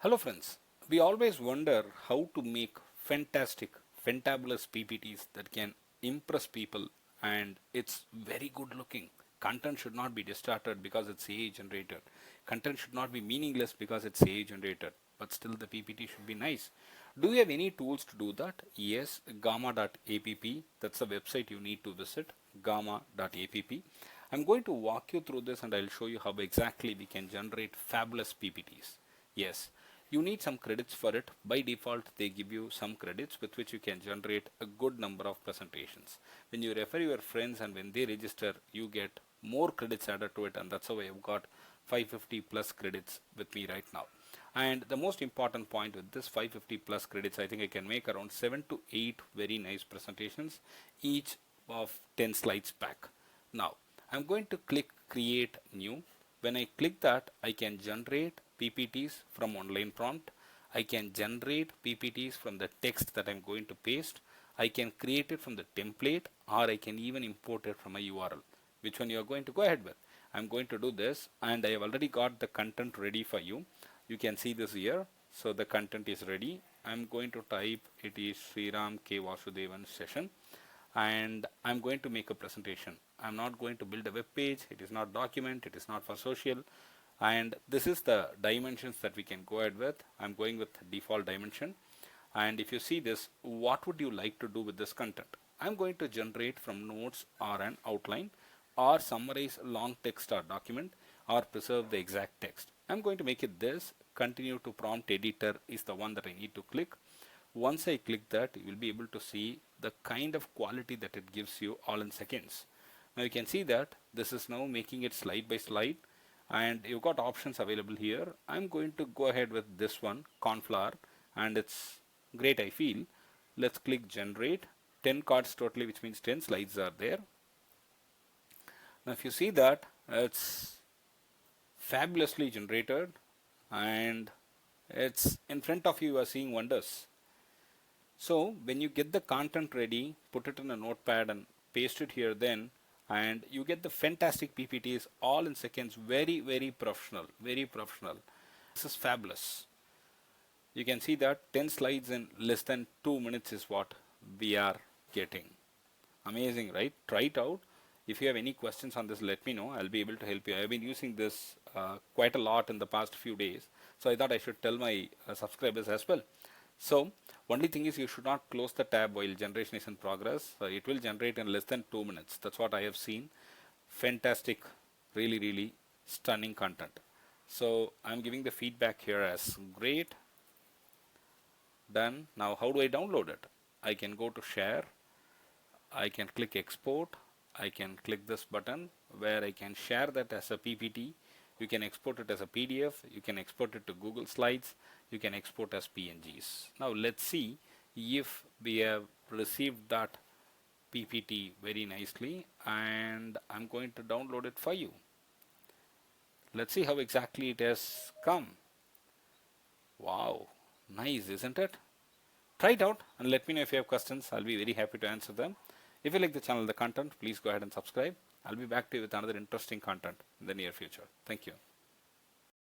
Hello friends, we always wonder how to make fantastic, fantabulous PPTs that can impress people and it's very good looking. Content should not be distorted because it's AI generated. Content should not be meaningless because it's AI generated. But still the PPT should be nice. Do you have any tools to do that? Yes, Gamma.app. That's the website you need to visit, Gamma.app. I'm going to walk you through this and I'll show you how exactly we can generate fabulous PPTs. Yes, you need some credits for it. By default, they give you some credits with which you can generate a good number of presentations. When you refer your friends and when they register, you get more credits added to it, and that's how I've got 550 plus credits with me right now. And the most important point with this 550 plus credits, I think I can make around 7 to 8 very nice presentations, each of 10 slides back. Now, I'm going to click create new. When I click that, I can generate PPTs from online prompt. I can generate PPTs from the text that I'm going to paste. I can create it from the template, or I can even import it from a URL. Which one you are going to go ahead with? I'm going to do this, and I have already got the content ready for you. You can see this here. So the content is ready. I'm going to type it is Sriram K. Vasudevan session, and I'm going to make a presentation. I'm not going to build a web page. It is not document. It is not for social. And this is the dimensions that we can go ahead with. I'm going with default dimension. And if you see this, what would you like to do with this content? I'm going to generate from notes or an outline, or summarize long text or document, or preserve the exact text. I'm going to make it this. Continue to prompt editor is the one that I need to click. Once I click that, you will be able to see the kind of quality that it gives you all in seconds. Now you can see that this is now making it slide by slide, and you've got options available here. I'm going to go ahead with this one, Conflower, and it's great, I feel. Let's click generate. 10 cards totally, which means 10 slides are there. Now if you see that, it's fabulously generated, and it's in front of you. You are seeing wonders. So when you get the content ready, put it in a notepad and paste it here then, and you get the fantastic PPTs all in seconds. Very, very professional, very professional. This is fabulous. You can see that 10 slides in less than 2 minutes is what we are getting. Amazing, right? Try it out. If you have any questions on this, let me know. I'll be able to help you. I've been using this quite a lot in the past few days. So I thought I should tell my subscribers as well. So only thing is, you should not close the tab while generation is in progress. It will generate in less than 2 minutes. That's what I have seen. Fantastic, really, really stunning content. So I'm giving the feedback here as great. Done. Now how do I download it? I can go to share. I can click export. I can click this button where I can share that as a PPT. You can export it as a PDF. You can export it to Google Slides. You can export as PNGs. Now let's see if we have received that PPT very nicely, and I'm going to download it for you. Let's see how exactly it has come. Wow, nice, isn't it? Try it out and let me know if you have questions. I'll be very happy to answer them. If you like the channel, the content, please go ahead and subscribe. I'll be back to you with another interesting content in the near future. Thank you.